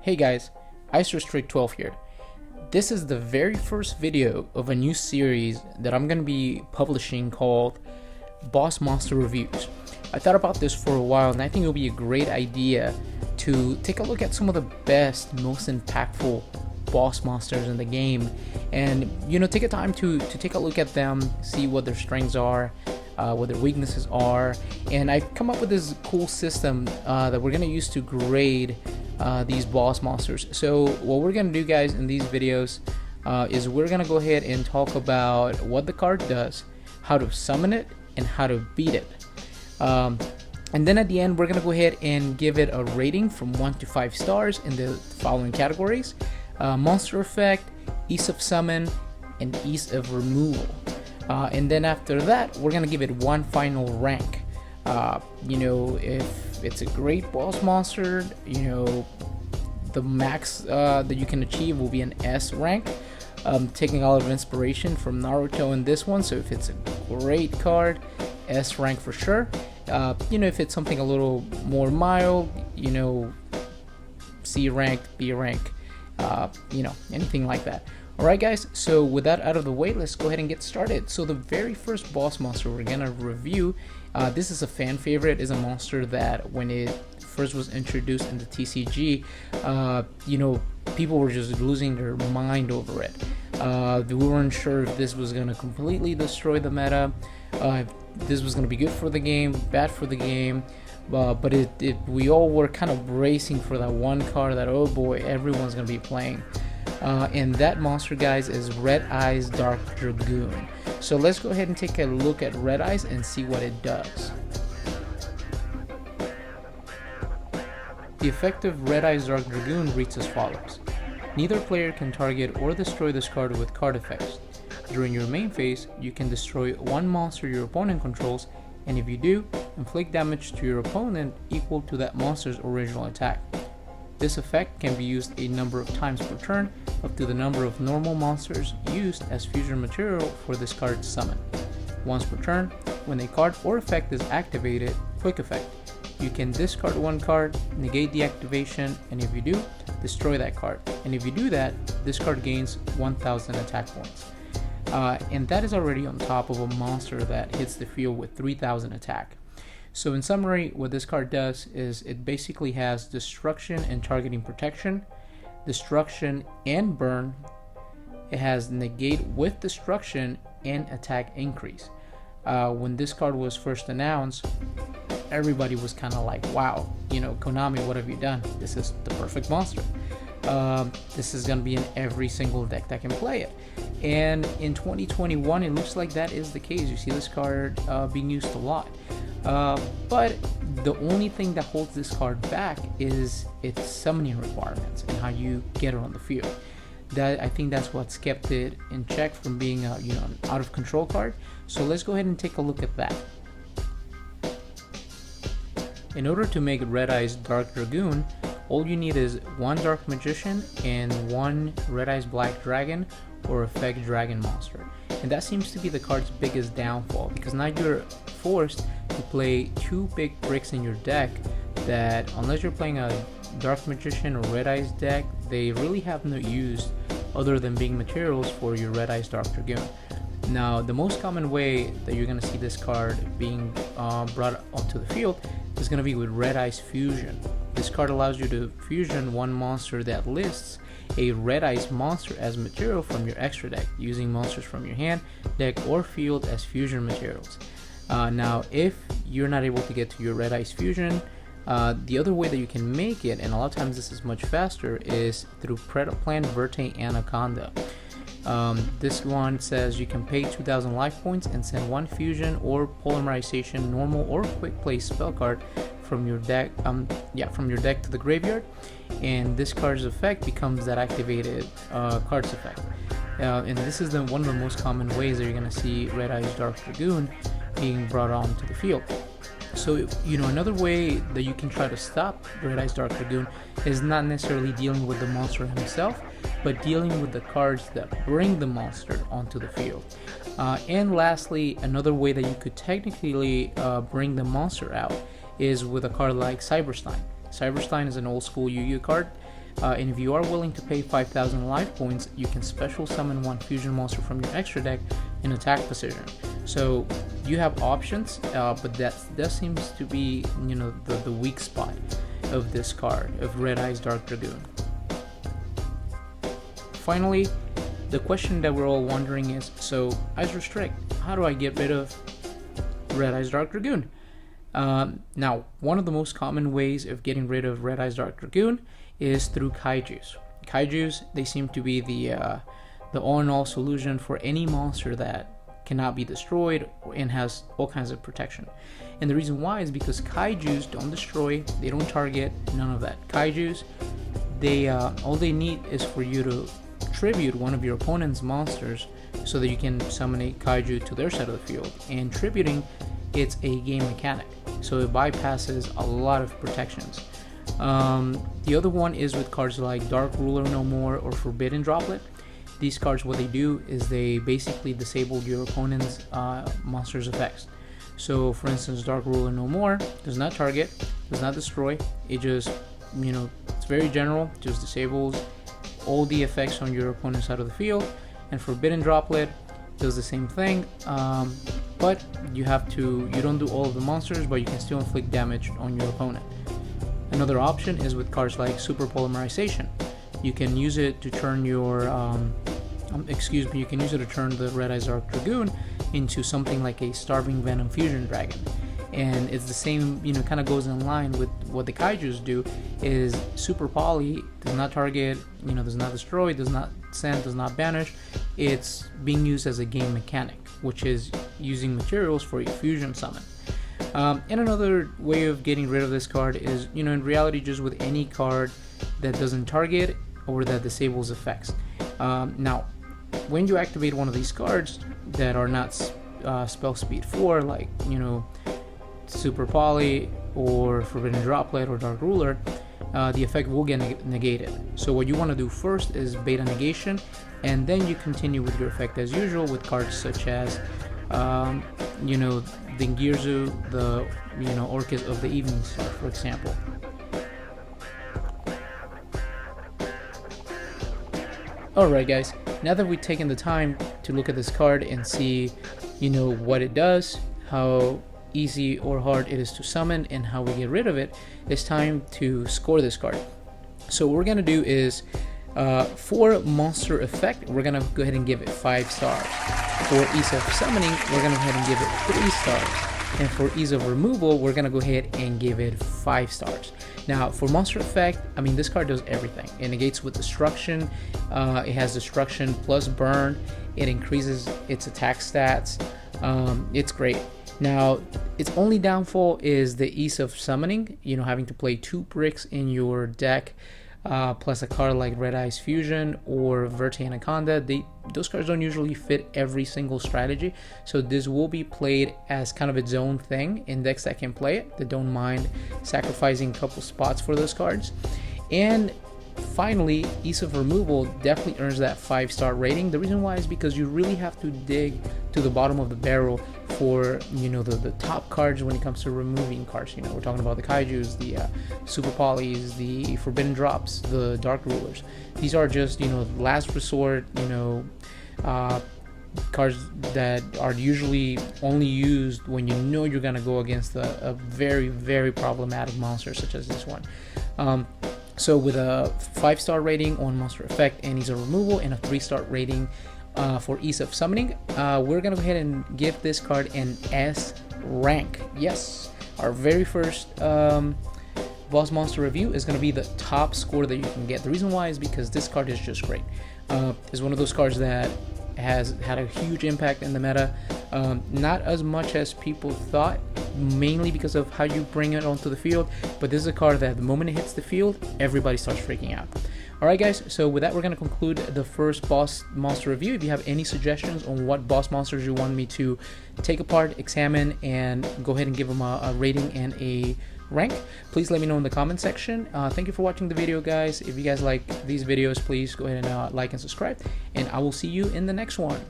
Hey guys, IceRestrict12 here. This is the very first video of a new series that I'm going to be publishing called Boss Monster Reviews. I thought about this for a while and I think it would be a great idea to take a look at some of the best, most impactful boss monsters in the game and take a time to take a look at them, see what their strengths are, what their weaknesses are, and I've come up with this cool system that we're going to use to grade these boss monsters. So what we're going to do, guys, in these videos is we're going to go ahead and talk about what the card does, how to summon it, and how to beat it. And then at the end, we're going to go ahead and give it a rating from 1 to 5 stars in the following categories: monster effect, ease of summon, and ease of removal. And then after that, we're going to give it one final rank. If it's a great boss monster, the max that you can achieve will be an S rank. Taking a lot of inspiration from Naruto in this one, so if it's a great card, S rank for sure. If it's something a little more mild, C rank, B rank, anything like that. Alright guys, so with that out of the way, let's go ahead and get started. So the very first boss monster we're gonna review, this is a fan favorite, is a monster that when it first was introduced in the TCG, people were just losing their mind over it. We weren't sure if this was gonna completely destroy the meta, if this was gonna be good for the game, bad for the game, but we all were kind of bracing for that one card that, oh boy, everyone's gonna be playing. And that monster, guys, is Red-Eyes Dark Dragoon. So let's go ahead and take a look at Red-Eyes and see what it does. The effect of Red-Eyes Dark Dragoon reads as follows. Neither player can target or destroy this card with card effects. During your main phase, you can destroy one monster your opponent controls, and if you do, inflict damage to your opponent equal to that monster's original attack. This effect can be used a number of times per turn, up to the number of normal monsters used as fusion material for this card's summon. Once per turn, when a card or effect is activated, quick effect, you can discard one card, negate the activation, and if you do, destroy that card. And if you do that, this card gains 1000 attack points. And that is already on top of a monster that hits the field with 3000 attack. So in summary, what this card does is it basically has destruction and targeting protection, destruction and burn. It has negate with destruction and attack increase. When this card was first announced, everybody was kind of like, wow, Konami, what have you done? This is the perfect monster. This is going to be in every single deck that can play it. And in 2021, it looks like that is the case. You see this card being used a lot. But the only thing that holds this card back is its summoning requirements and how you get it on the field. I think that's what's kept it in check from being an out of control card. So let's go ahead and take a look at that. In order to make Red-Eyes Dark Dragoon, all you need is one Dark Magician and one Red-Eyes Black Dragon or Effect Dragon monster. And that seems to be the card's biggest downfall, because now you're forced to play two big bricks in your deck that, unless you're playing a Dark Magician or Red-Eyes deck, they really have no use other than being materials for your Red-Eyes Dark Dragoon. Now, the most common way that you're going to see this card being brought onto the field is going to be with Red-Eyes Fusion. This card allows you to fusion one monster that lists a Red-Eyes monster as material from your extra deck, using monsters from your hand, deck, or field as fusion materials. Now, if you're not able to get to your Red-Eyes Fusion, the other way that you can make it, and a lot of times this is much faster, is through Plant Verte Anaconda. This one says you can pay 2000 life points and send one fusion or polymerization normal or quick play spell card from your deck to the graveyard, and this card's effect becomes that activated card's effect. And this is one of the most common ways that you're going to see Red-Eyes Dark Dragoon being brought onto the field. So, another way that you can try to stop Red-Eyes Dark Dragoon is not necessarily dealing with the monster himself, but dealing with the cards that bring the monster onto the field. And lastly, another way that you could technically bring the monster out is with a card like Cyberstein. Cyberstein is an old school Yu-Gi-Oh card and if you are willing to pay 5,000 life points, you can special summon one fusion monster from your extra deck in attack position. So you have options, but that seems to be, you know, the weak spot of this card, of Red-Eyes Dark Dragoon. Finally, the question that we're all wondering is, so Ice Restrict, how do I get rid of Red-Eyes Dark Dragoon? Now, one of the most common ways of getting rid of Red-Eyes Dark Dragoon is through kaijus. Kaijus, they seem to be the all-in-all solution for any monster that cannot be destroyed and has all kinds of protection. And the reason why is because kaijus don't destroy, they don't target, none of that. Kaijus, they all they need is for you to tribute one of your opponent's monsters so that you can summon a kaiju to their side of the field. And tributing, it's a game mechanic, so it bypasses a lot of protections. The other one is with cards like Dark Ruler No More or Forbidden Droplet. These cards, what they do is they basically disable your opponent's monster's effects. So for instance, Dark Ruler No More does not target, does not destroy, it just, you know, it's very general, just disables all the effects on your opponent's side of the field. And Forbidden Droplet does the same thing, but you don't do all of the monsters, but you can still inflict damage on your opponent. Another option is with cards like Super Polymerization. You can use it to turn your you can use it to turn the Red-Eyes Dark Dragoon into something like a Starving Venom Fusion Dragon. And it's the same, you know, kind of goes in line with what the kaijus do. Is Super Poly does not target, you know, does not destroy, does not send, does not banish. It's being used as a game mechanic, which is using materials for a fusion summon. And another way of getting rid of this card is, you know, in reality, just with any card that doesn't target or that disables effects. Now, when you activate one of these cards that are not spell speed 4, like, you know, Super Poly or Forbidden Droplet or Dark Ruler, the effect will get negated. So what you want to do first is beta negation, and then you continue with your effect as usual with cards such as, you know, Dingirzu, the, you know, Orchis of the Evening Star, for example. Alright guys, now that we've taken the time to look at this card and see, you know, what it does, how easy or hard it is to summon, and how we get rid of it, it's time to score this card. So what we're going to do is, for monster effect, we're going to go ahead and give it 5 stars. For ease of summoning, we're going to go ahead and give it 3 stars. And for ease of removal, we're going to go ahead and give it 5 stars. Now, for monster effect, I mean, this card does everything. It negates with destruction, it has destruction plus burn, it increases its attack stats, it's great. Now, its only downfall is the ease of summoning, you know, having to play 2 bricks in your deck, plus a card like Red-Eyes Fusion or Verte Anaconda. Those cards don't usually fit every single strategy, so this will be played as kind of its own thing in decks that can play it, that don't mind sacrificing a couple spots for those cards. And finally, ease of removal definitely earns that 5-star rating. The reason why is because you really have to dig to the bottom of the barrel for, you know, the top cards when it comes to removing cards. You know, we're talking about the kaijus, the Super Polys, the Forbidden Drops, the Dark Rulers. These are just, you know, last resort, you know, cards that are usually only used when you know you're gonna go against a very, very problematic monster such as this one. So with a 5-star rating on monster effect and ease of removal, and a 3-star rating for ease of summoning, we're gonna go ahead and give this card an S rank. Yes, our very first boss monster review is gonna be the top score that you can get. The reason why is because this card is just great. It's one of those cards that has had a huge impact in the meta, not as much as people thought, mainly because of how you bring it onto the field, but this is a card that the moment it hits the field, everybody starts freaking out. Alright guys, so with that we're going to conclude the first boss monster review. If you have any suggestions on what boss monsters you want me to take apart, examine, and go ahead and give them a rating and a rank, please let me know in the comment section. Thank you for watching the video guys. If you guys like these videos, please go ahead and like and subscribe, and I will see you in the next one.